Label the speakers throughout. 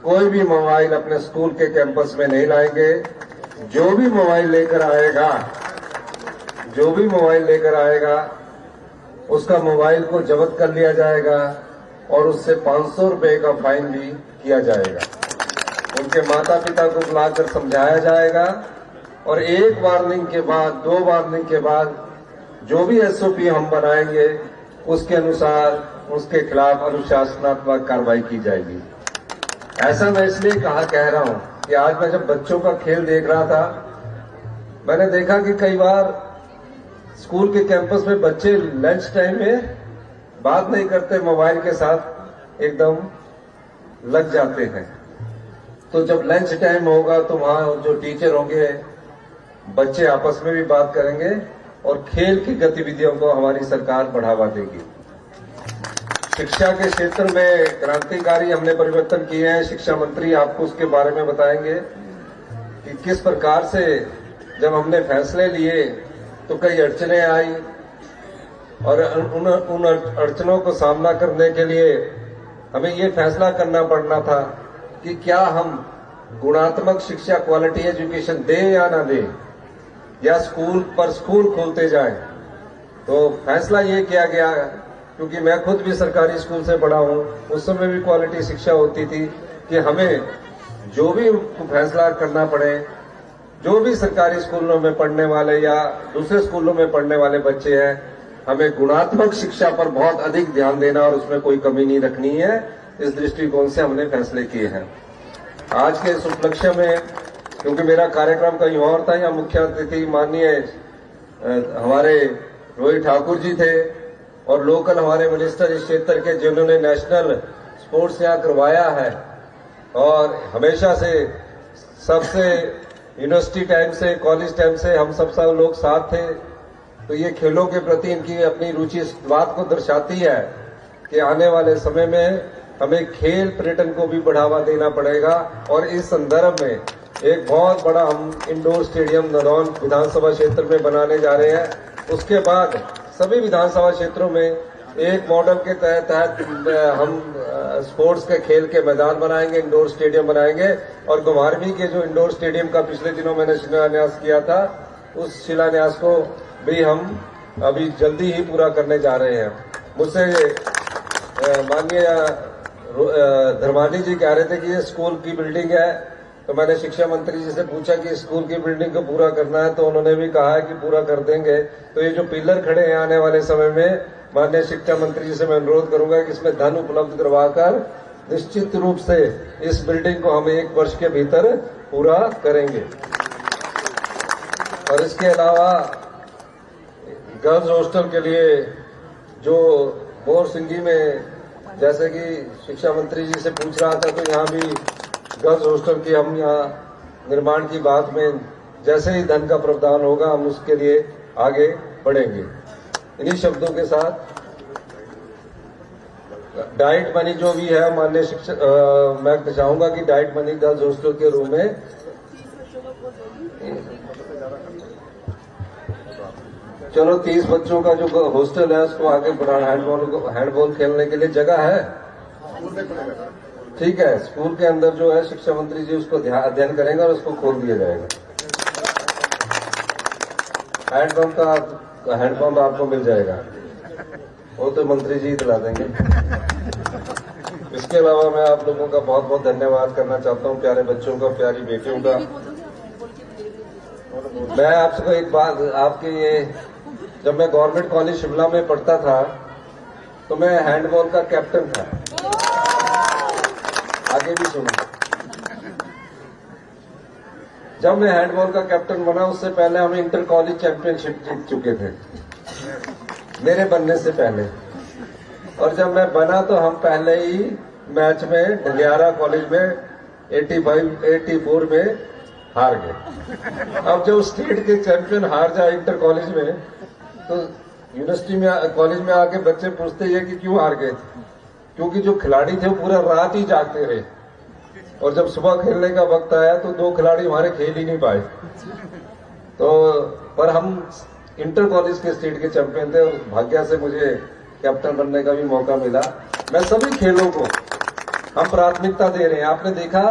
Speaker 1: कोई भी मोबाइल अपने स्कूल के कैंपस में नहीं लाएंगे। जो भी मोबाइल लेकर आएगा उसका मोबाइल को जब्त कर लिया जाएगा और उससे 500 रुपए का फाइन भी किया जाएगा। उनके माता पिता को बुलाकर समझाया जाएगा और एक वार्निंग के बाद, 2 वार्निंग के बाद जो भी एसओपी हम बनाएंगे उसके अनुसार उसके खिलाफ अनुशासनात्मक कार्रवाई की जाएगी। ऐसा मैं इसलिए कह रहा हूं कि आज मैं जब बच्चों का खेल देख रहा था, मैंने देखा कि कई बार स्कूल के कैंपस में बच्चे लंच टाइम में बात नहीं करते, मोबाइल के साथ एकदम लग जाते हैं। तो जब लंच टाइम होगा तो वहां जो टीचर होंगे, बच्चे आपस में भी बात करेंगे और खेल की गतिविधियों को हमारी सरकार बढ़ावा देगी। शिक्षा के क्षेत्र में क्रांतिकारी हमने परिवर्तन किए हैं। शिक्षा मंत्री आपको उसके बारे में बताएंगे कि किस प्रकार से जब हमने फैसले लिए तो कई अड़चने आई और उन अड़चनों को सामना करने के लिए हमें ये फैसला करना पड़ना था कि क्या हम गुणात्मक शिक्षा, क्वालिटी एजुकेशन दें या ना दें, या स्कूल पर स्कूल खोलते जाएं। तो फैसला ये किया गया, क्योंकि मैं खुद भी सरकारी स्कूल से पढ़ा हूं, उस समय भी क्वालिटी शिक्षा होती थी, कि हमें जो भी फैसला करना पड़े, जो भी सरकारी स्कूलों में पढ़ने वाले या दूसरे स्कूलों में पढ़ने वाले बच्चे हैं, हमें गुणात्मक शिक्षा पर बहुत अधिक ध्यान देना और उसमें कोई कमी नहीं रखनी है। इस दृष्टिकोण से हमने फैसले किए हैं। आज के इस उपलक्ष्य में, क्योंकि मेरा कार्यक्रम कहीं और था, यहाँ मुख्य अतिथि माननीय हमारे रोहित ठाकुर जी थे और लोकल हमारे मिनिस्टर इस क्षेत्र के, जिन्होंने नेशनल स्पोर्ट्स यहाँ करवाया है और हमेशा से सबसे यूनिवर्सिटी टाइम से, कॉलेज टाइम से हम सब लोग साथ थे। तो ये खेलों के प्रति इनकी अपनी रुचि इस बात को दर्शाती है कि आने वाले समय में हमें खेल पर्यटन को भी बढ़ावा देना पड़ेगा। और इस संदर्भ में एक बहुत बड़ा हम इंडोर स्टेडियम नरौन विधानसभा क्षेत्र में बनाने जा रहे हैं। उसके बाद सभी विधानसभा क्षेत्रों में एक मॉडल के तहत हम स्पोर्ट्स के खेल के मैदान बनाएंगे, इंडोर स्टेडियम बनाएंगे। और कुमारवी के जो इंडोर स्टेडियम का पिछले दिनों मैंने शिलान्यास किया था, उस शिलान्यास को भी हम अभी जल्दी ही पूरा करने जा रहे हैं। मुझसे माननीय धर्मानी जी कह रहे थे कि ये स्कूल की बिल्डिंग है, तो मैंने शिक्षा मंत्री जी से पूछा कि स्कूल की बिल्डिंग को पूरा करना है, तो उन्होंने भी कहा है कि पूरा कर देंगे। तो ये जो पिलर खड़े हैं, आने वाले समय में माननीय शिक्षा मंत्री जी से मैं अनुरोध करूंगा कि इसमें धन उपलब्ध करवाकर निश्चित रूप से इस बिल्डिंग को हम 1 वर्ष के भीतर पूरा करेंगे। और इसके अलावा गर्ल्स हॉस्टल के लिए जो मोरसिंगी में, जैसे कि शिक्षा मंत्री जी से पूछ रहा था, तो यहाँ भी गर्ल्स हॉस्टल की हम यहाँ निर्माण की बात में जैसे ही धन का प्रावधान होगा हम उसके लिए आगे बढ़ेंगे। इन्हीं शब्दों के साथ डाइट मनी जो भी है, माननीय शिक्षक, मैं चाहूंगा कि डाइट मनी गर्ल्स हॉस्टल के रूम में चलो 30 बच्चों का जो हॉस्टल है उसको आगे बढ़ाना। हैंडबॉल खेलने के लिए जगह है, ठीक है। स्कूल के अंदर जो है शिक्षा मंत्री जी उसको अध्ययन करेंगे और उसको खोल दिया जाएगा। हैंडपंप आपको मिल जाएगा, वो तो मंत्री जी दिला देंगे। इसके अलावा मैं आप लोगों का बहुत बहुत धन्यवाद करना चाहता हूँ, प्यारे बच्चों का, प्यारी बेटियों का। मैं आपसे एक बात, आपके ये, जब मैं गवर्नमेंट कॉलेज शिमला में पढ़ता था तो मैं हैंडबॉल का कैप्टन था। आगे भी सुनो, जब मैं हैंडबॉल का कैप्टन बना उससे पहले हम इंटर कॉलेज चैंपियनशिप जीत चुके थे, मेरे बनने से पहले। और जब मैं बना तो हम पहले ही मैच में ढलियारा कॉलेज में 84 में हार गए। अब जब स्टेट के चैंपियन हार जाए इंटर कॉलेज में, तो यूनिवर्सिटी में, कॉलेज में आके बच्चे पूछते हैं कि क्यों हार गए। क्योंकि जो खिलाड़ी थे वो पूरा रात ही जागते रहे और जब सुबह खेलने का वक्त आया तो 2 खिलाड़ी हमारे खेल ही नहीं पाए। तो पर हम इंटर कॉलेज के स्टेट के चैंपियन थे और भाग्य से मुझे कैप्टन बनने का भी मौका मिला। मैं सभी खेलों को हम प्राथमिकता दे रहे हैं। आपने देखा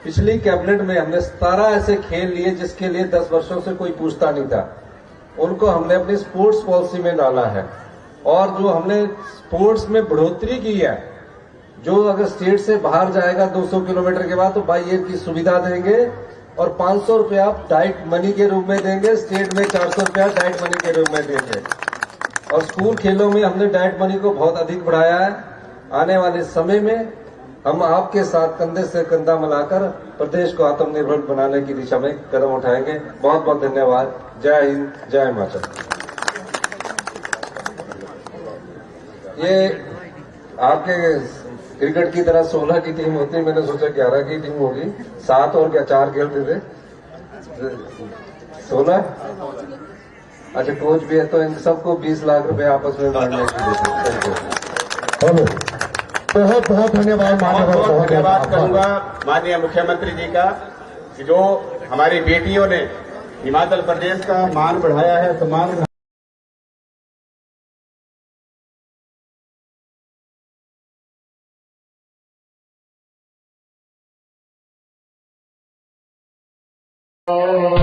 Speaker 1: पिछली कैबिनेट में हमने 17 ऐसे खेल लिए जिसके लिए 10 वर्षों से कोई पूछता नहीं था, उनको हमने अपनी स्पोर्ट्स पॉलिसी में डाला है। और जो हमने स्पोर्ट्स में बढ़ोतरी की है, जो अगर स्टेट से बाहर जाएगा 200 किलोमीटर के बाद तो बाई एयर की सुविधा देंगे और 500 रुपया आप डाइट मनी के रूप में देंगे, स्टेट में 400 रुपया डाइट मनी के रूप में देंगे। और स्कूल खेलों में हमने डाइट मनी को बहुत अधिक बढ़ाया है। आने वाले समय में हम आपके साथ कंधे से कंधा मिलाकर प्रदेश को आत्मनिर्भर बनाने की दिशा में कदम उठाएंगे। बहुत बहुत धन्यवाद। जय हिंद, जय हिमाचल। ये आपके क्रिकेट की तरह 16 की टीम होती, मैंने सोचा 11 की टीम होगी। 7 और क्या 4 खेलते थे, 16। अच्छा, कोच भी है, तो इन सबको 20 लाख रुपए आपस में बांटने की
Speaker 2: बहुत बहुत धन्यवाद।
Speaker 3: बहुत धन्यवाद करूंगा माननीय मुख्यमंत्री जी का कि जो हमारी बेटियों ने हिमाचल प्रदेश का मान बढ़ाया है, सम्मान
Speaker 2: Oh